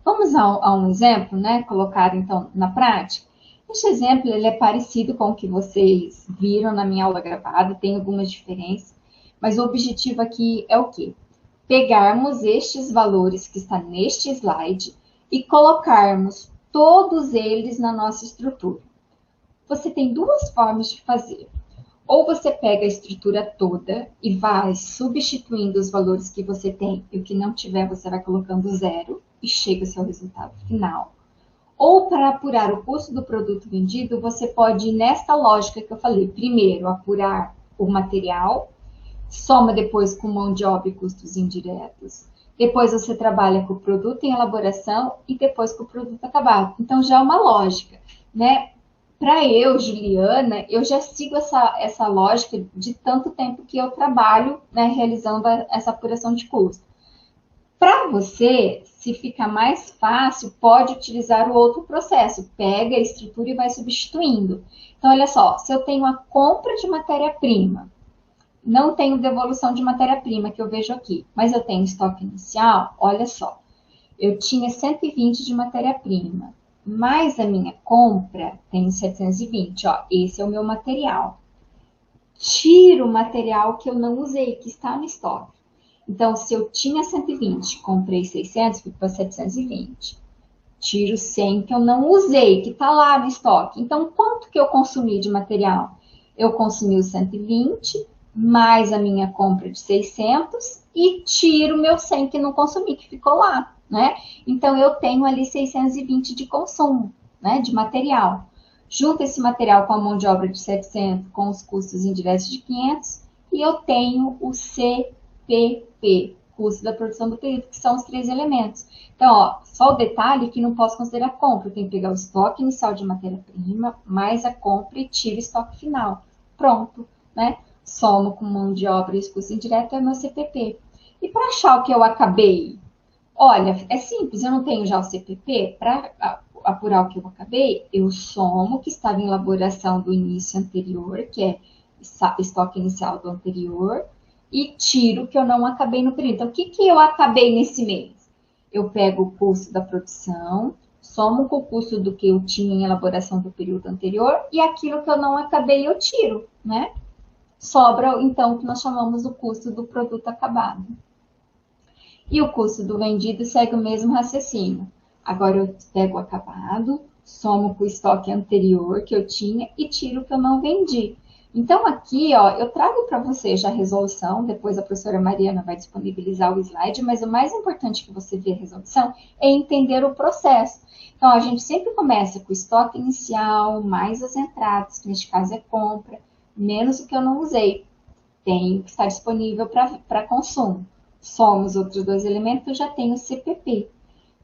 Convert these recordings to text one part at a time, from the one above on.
Vamos a um exemplo, né? Colocar, então, na prática. Este exemplo, ele é parecido com o que vocês viram na minha aula gravada, tem algumas diferenças, mas o objetivo aqui é o quê? Pegarmos estes valores que está neste slide e colocarmos todos eles na nossa estrutura. Você tem duas formas de fazer. Ou você pega a estrutura toda e vai substituindo os valores que você tem e o que não tiver você vai colocando zero e chega ao seu resultado final. Ou para apurar o custo do produto vendido, você pode ir nesta lógica que eu falei. Primeiro, apurar o material, soma depois com mão de obra e custos indiretos. Depois você trabalha com o produto em elaboração e depois com o produto acabado. Então já é uma lógica, né? Para eu, Juliana, eu já sigo essa lógica de tanto tempo que eu trabalho, né, realizando essa apuração de custo. Para você, se fica mais fácil, pode utilizar o outro processo. Pega a estrutura e vai substituindo. Então, olha só, se eu tenho a compra de matéria-prima, não tenho devolução de matéria-prima que eu vejo aqui, mas eu tenho estoque inicial, olha só. Eu tinha 120 de matéria-prima, mais a minha compra tem 720, ó, esse é o meu material. Tiro o material que eu não usei, que está no estoque. Então, se eu tinha 120, comprei 600, fui para 720. Tiro 100 que eu não usei, que está lá no estoque. Então, quanto que eu consumi de material? Eu consumi os 120, mais a minha compra de 600 e tiro o meu 100 que não consumi, que ficou lá, né? Então, eu tenho ali 620 de consumo, né, de material. Junto esse material com a mão de obra de 700, com os custos indiretos de 500, e eu tenho o CPP, custo da produção do período, que são os 3 elementos. Então, ó, só o detalhe que não posso considerar compra. Eu tenho que pegar o estoque inicial de matéria-prima, mais a compra e tiro o estoque final. Pronto, né? Somo com mão de obra e os custos indiretos é o meu CPP. E para achar o que eu acabei? Olha, é simples, eu não tenho já o CPP. Para apurar o que eu acabei, eu somo o que estava em elaboração do início anterior, que é estoque inicial do anterior, e tiro o que eu não acabei no período. Então, o que eu acabei nesse mês? Eu pego o custo da produção, somo com o custo do que eu tinha em elaboração do período anterior, e aquilo que eu não acabei eu tiro, né? Sobra, então, o que nós chamamos do custo do produto acabado. E o custo do vendido segue o mesmo raciocínio. Agora eu pego o acabado, somo com o estoque anterior que eu tinha e tiro o que eu não vendi. Então aqui, ó, eu trago para você já a resolução, depois a professora Mariana vai disponibilizar o slide, mas o mais importante que você vê a resolução é entender o processo. Então a gente sempre começa com o estoque inicial, mais as entradas, que neste caso é compra, menos o que eu não usei. Tem que estar disponível para consumo. Soma os outros dois elementos, eu já tenho o CPP.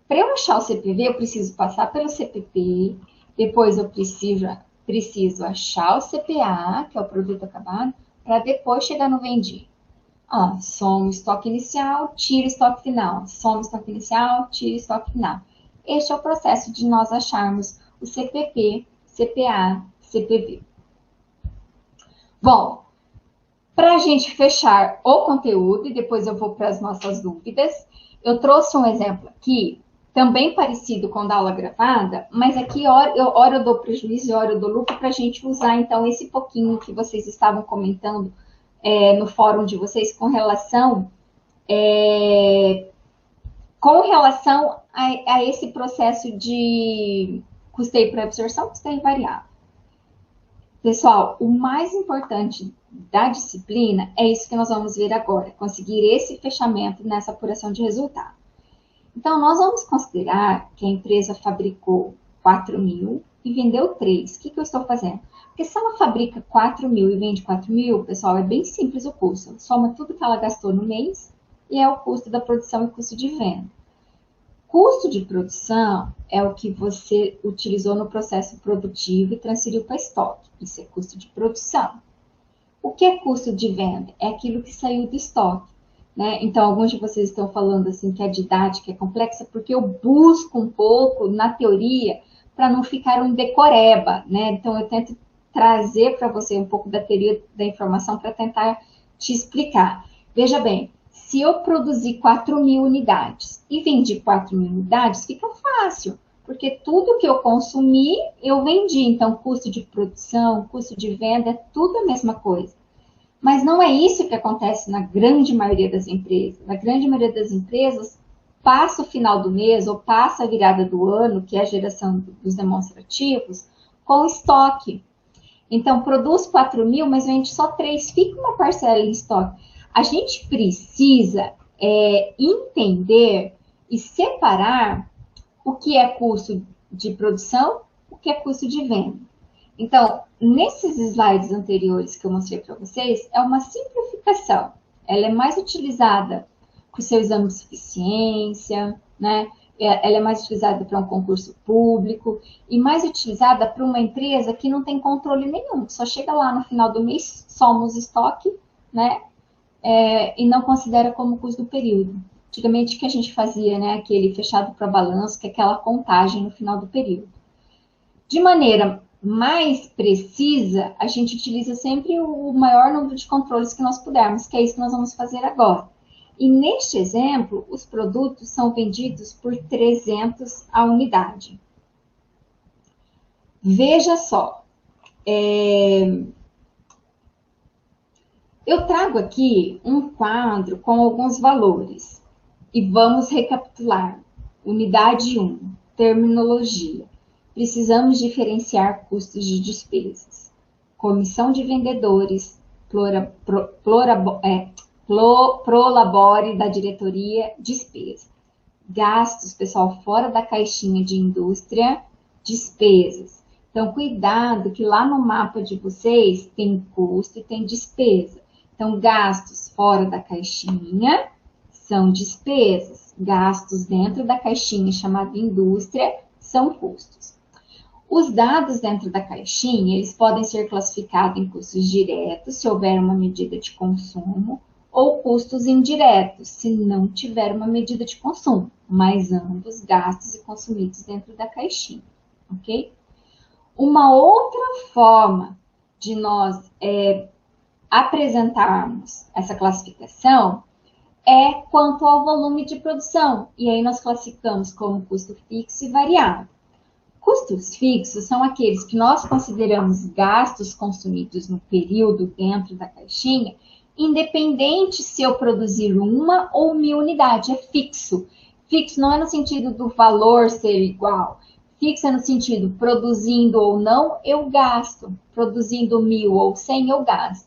Para eu achar o CPV, eu preciso passar pelo CPP, depois eu preciso achar o CPA, que é o produto acabado, para depois chegar no vendido. Soma o estoque inicial, tira o estoque final. Soma o estoque inicial, tira o estoque final. Este é o processo de nós acharmos o CPP, CPA, CPV. Bom, para a gente fechar o conteúdo, e depois eu vou para as nossas dúvidas, eu trouxe um exemplo aqui, também parecido com o da aula gravada, mas aqui hora eu dou prejuízo e hora eu dou lucro para a gente usar, então, esse pouquinho que vocês estavam comentando no fórum de vocês com relação a esse processo de custeio por absorção, custeio variável. Pessoal, o mais importante da disciplina é isso que nós vamos ver agora, conseguir esse fechamento nessa apuração de resultado. Então, nós vamos considerar que a empresa fabricou 4.000 e vendeu 3. O que eu estou fazendo? Porque se ela fabrica 4.000 e vende 4.000, pessoal, é bem simples o custo. Soma tudo que ela gastou no mês e é o custo da produção e custo de venda. Custo de produção é o que você utilizou no processo produtivo e transferiu para estoque. Isso é custo de produção. O que é custo de venda? É aquilo que saiu do estoque. Né? Então, alguns de vocês estão falando assim que a didática é complexa porque eu busco um pouco na teoria para não ficar um decoreba. Né? Então, eu tento trazer para você um pouco da teoria da informação para tentar te explicar. Veja bem, Se eu produzir 4.000 unidades e vendi 4.000 unidades, fica fácil, porque tudo que eu consumi, eu vendi. Então, custo de produção, custo de venda, é tudo a mesma coisa. Mas não é isso que acontece na grande maioria das empresas. Na grande maioria das empresas, passa o final do mês ou passa a virada do ano, que é a geração dos demonstrativos, com estoque. Então, produz 4.000, mas vende só 3, fica uma parcela em estoque. A gente precisa entender e separar o que é custo de produção, o que é custo de venda. Então, nesses slides anteriores que eu mostrei para vocês, é uma simplificação. Ela é mais utilizada para o seu exame de suficiência, né? Ela é mais utilizada para um concurso público e mais utilizada para uma empresa que não tem controle nenhum. Só chega lá no final do mês, soma os estoque, né? E não considera como custo do período. Antigamente, o que a gente fazia, né? Aquele fechado para balanço, que é aquela contagem no final do período. De maneira mais precisa, a gente utiliza sempre o maior número de controles que nós pudermos, que é isso que nós vamos fazer agora. E neste exemplo, os produtos são vendidos por 300 a unidade. Veja só, eu trago aqui um quadro com alguns valores e vamos recapitular. Unidade 1, terminologia. Precisamos diferenciar custos de despesas. Comissão de vendedores, prolabore da diretoria, despesa. Gastos, pessoal, fora da caixinha de indústria, despesas. Então, cuidado que lá no mapa de vocês tem custo e tem despesa. Então, gastos fora da caixinha são despesas. Gastos dentro da caixinha chamada indústria são custos. Os dados dentro da caixinha, eles podem ser classificados em custos diretos, se houver uma medida de consumo, ou custos indiretos, se não tiver uma medida de consumo, mas ambos gastos e consumidos dentro da caixinha, ok? Uma outra forma de nós apresentarmos essa classificação é quanto ao volume de produção, e aí nós classificamos como custo fixo e variável. Custos fixos são aqueles que nós consideramos gastos consumidos no período dentro da caixinha, independente se eu produzir 1 ou 1.000 unidades, é fixo. Fixo não é no sentido do valor ser igual, fixo é no sentido produzindo ou não, eu gasto. Produzindo 1.000 ou 100, eu gasto.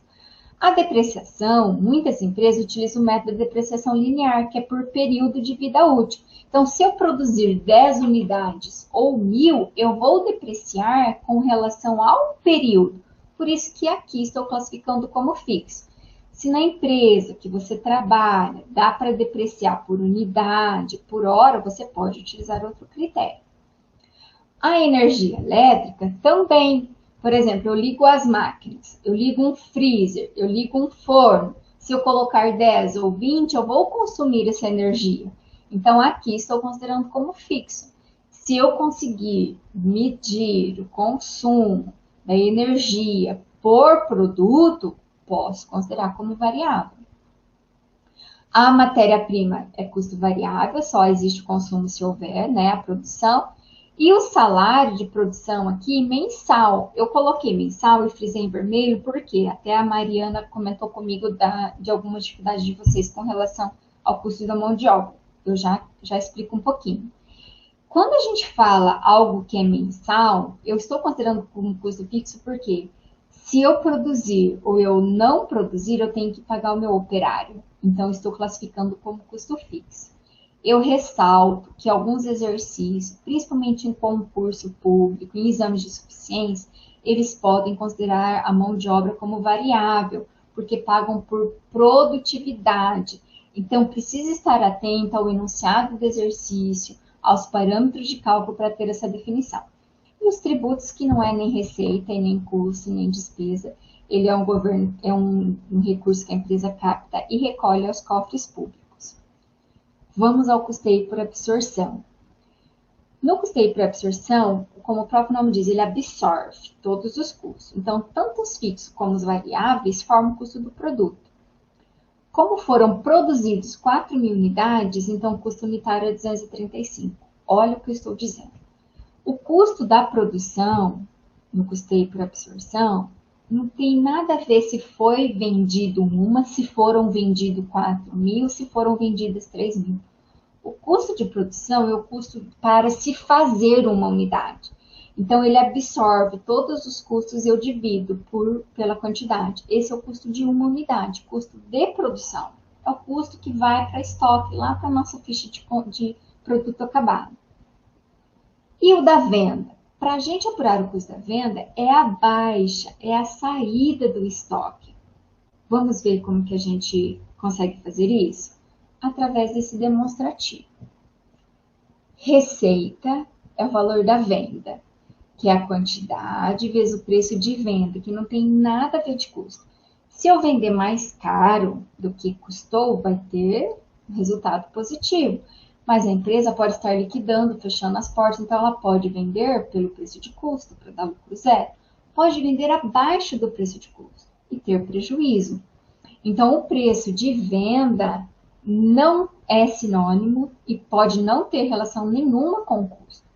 A depreciação, muitas empresas utilizam o método de depreciação linear, que é por período de vida útil. Então, se eu produzir 10 unidades ou 1.000, eu vou depreciar com relação ao período. Por isso que aqui estou classificando como fixo. Se na empresa que você trabalha dá para depreciar por unidade, por hora, você pode utilizar outro critério. A energia elétrica também. Por exemplo, eu ligo as máquinas, eu ligo um freezer, eu ligo um forno. Se eu colocar 10 ou 20, eu vou consumir essa energia. Então, aqui estou considerando como fixo. Se eu conseguir medir o consumo da energia por produto, posso considerar como variável. A matéria-prima é custo variável, só existe o consumo se houver, né, a produção. E o salário de produção aqui, mensal. Eu coloquei mensal e frisei em vermelho, porque até a Mariana comentou comigo de alguma dificuldade de vocês com relação ao custo da mão de obra. Eu já explico um pouquinho. Quando a gente fala algo que é mensal, eu estou considerando como custo fixo, porque se eu produzir ou eu não produzir, eu tenho que pagar o meu operário. Então, estou classificando como custo fixo. Eu ressalto que alguns exercícios, principalmente em concurso público, em exames de suficiência, eles podem considerar a mão de obra como variável, porque pagam por produtividade. Então, precisa estar atento ao enunciado do exercício, aos parâmetros de cálculo para ter essa definição. E os tributos, que não é nem receita, e nem custo, nem despesa, ele é um recurso que a empresa capta e recolhe aos cofres públicos. Vamos ao custeio por absorção. No custeio por absorção, como o próprio nome diz, ele absorve todos os custos. Então, tanto os fixos como os variáveis formam o custo do produto. Como foram produzidos 4.000 unidades, então o custo unitário é 235. Olha o que eu estou dizendo. O custo da produção, no custeio por absorção, não tem nada a ver se foi vendido uma, se foram vendidos 4.000, se foram vendidas 3.000. O custo de produção é o custo para se fazer uma unidade. Então, ele absorve todos os custos e eu divido pela quantidade. Esse é o custo de uma unidade, custo de produção. É o custo que vai para estoque, lá para a nossa ficha de produto acabado. E o da venda? Para a gente apurar o custo da venda, é a baixa, é a saída do estoque. Vamos ver como que a gente consegue fazer isso? Através desse demonstrativo. Receita é o valor da venda, que é a quantidade vezes o preço de venda, que não tem nada a ver de custo. Se eu vender mais caro do que custou, vai ter um resultado positivo. Mas a empresa pode estar liquidando, fechando as portas, então ela pode vender pelo preço de custo, para dar lucro zero. Pode vender abaixo do preço de custo e ter prejuízo. Então, o preço de venda não é sinônimo e pode não ter relação nenhuma com o custo.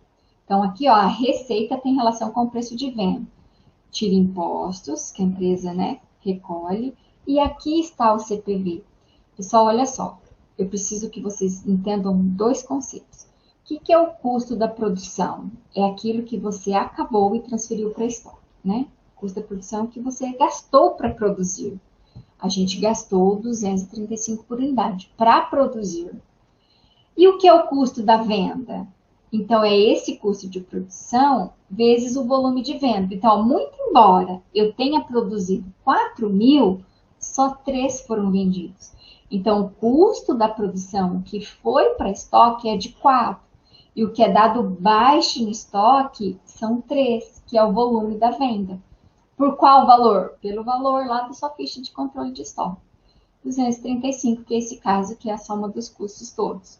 Então, aqui, ó, a receita tem relação com o preço de venda. Tira impostos, que a empresa, né, recolhe, e aqui está o CPV. Pessoal, olha só, eu preciso que vocês entendam dois conceitos. O que é o custo da produção? É aquilo que você acabou e transferiu para estoque, né? O custo da produção é o que você gastou para produzir. A gente gastou 235 por unidade para produzir. E o que é o custo da venda? Então, é esse custo de produção vezes o volume de venda. Então, muito embora eu tenha produzido 4.000, só 3 foram vendidos. Então, o custo da produção que foi para estoque é de 4. E o que é dado baixo no estoque são 3, que é o volume da venda. Por qual valor? Pelo valor lá da sua ficha de controle de estoque. 235, que é esse caso, que é a soma dos custos todos.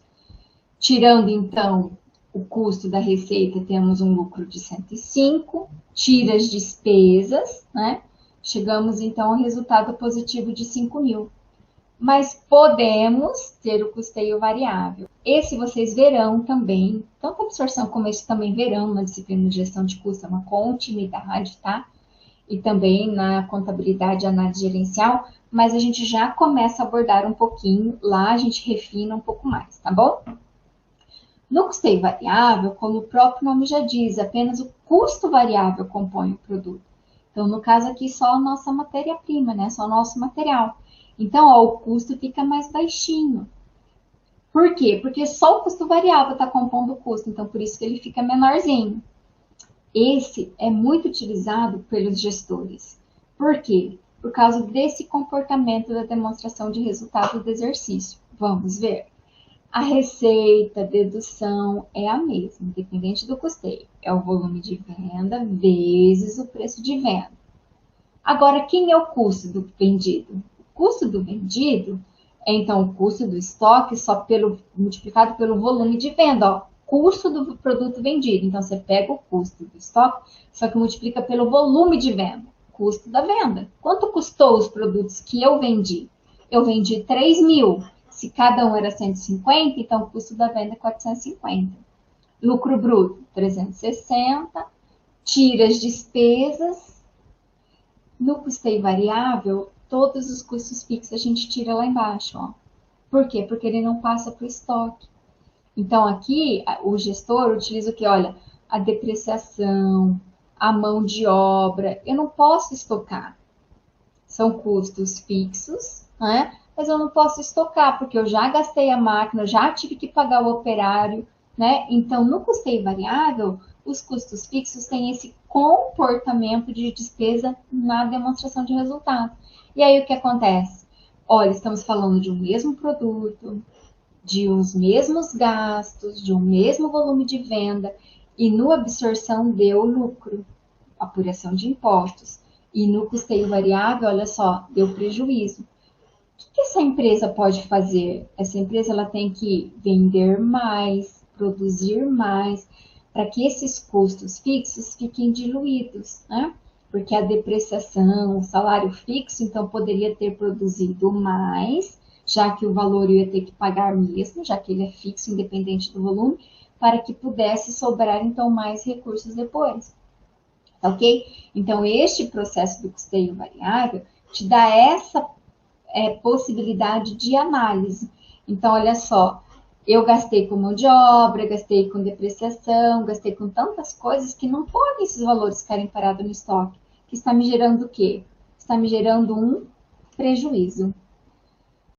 Tirando, então, o custo da receita, temos um lucro de 105, tira as despesas, né? Chegamos, então, ao resultado positivo de 5.000. Mas podemos ter o custeio variável. Esse vocês verão também, tanto a absorção como esse também verão na disciplina de gestão de custo, é uma continuidade, tá? E também na contabilidade e análise gerencial, mas a gente já começa a abordar um pouquinho, lá a gente refina um pouco mais, tá bom? No custeio variável, como o próprio nome já diz, apenas o custo variável compõe o produto. Então, no caso aqui, só a nossa matéria-prima, né? Só o nosso material. Então, ó, o custo fica mais baixinho. Por quê? Porque só o custo variável está compondo o custo, então por isso que ele fica menorzinho. Esse é muito utilizado pelos gestores. Por quê? Por causa desse comportamento da demonstração de resultado do exercício. Vamos ver. A receita, dedução é a mesma, independente do custeio. É o volume de venda vezes o preço de venda. Agora, quem é o custo do vendido? O custo do vendido é, então, o custo do estoque só multiplicado pelo volume de venda. Ó, custo do produto vendido. Então, você pega o custo do estoque, só que multiplica pelo volume de venda. Custo da venda. Quanto custou os produtos que eu vendi? Eu vendi 3.000. Se cada um era 150, então o custo da venda é 450. Lucro bruto, 360. Tira as despesas. No custeio variável, todos os custos fixos a gente tira lá embaixo. Ó. Por quê? Porque ele não passa para o estoque. Então, aqui, o gestor utiliza o que? Olha, a depreciação, a mão de obra. Eu não posso estocar. São custos fixos, né? Mas eu não posso estocar, porque eu já gastei a máquina, já tive que pagar o operário, né? Então, no custeio variável, os custos fixos têm esse comportamento de despesa na demonstração de resultado. E aí, o que acontece? Olha, estamos falando de um mesmo produto, de uns mesmos gastos, de um mesmo volume de venda, e no absorção deu lucro, apuração de impostos. E no custeio variável, olha só, deu prejuízo. O que essa empresa pode fazer? Essa empresa ela tem que vender mais, produzir mais, para que esses custos fixos fiquem diluídos, né? Porque a depreciação, o salário fixo, então poderia ter produzido mais, já que o valor eu ia ter que pagar mesmo, já que ele é fixo, independente do volume, para que pudesse sobrar, então, mais recursos depois. Tá ok? Então, este processo do custeio variável te dá essa possibilidade de análise. Então, olha só, eu gastei com mão de obra, gastei com depreciação, gastei com tantas coisas que não podem esses valores ficarem parados no estoque, que está me gerando o quê? Está me gerando um prejuízo.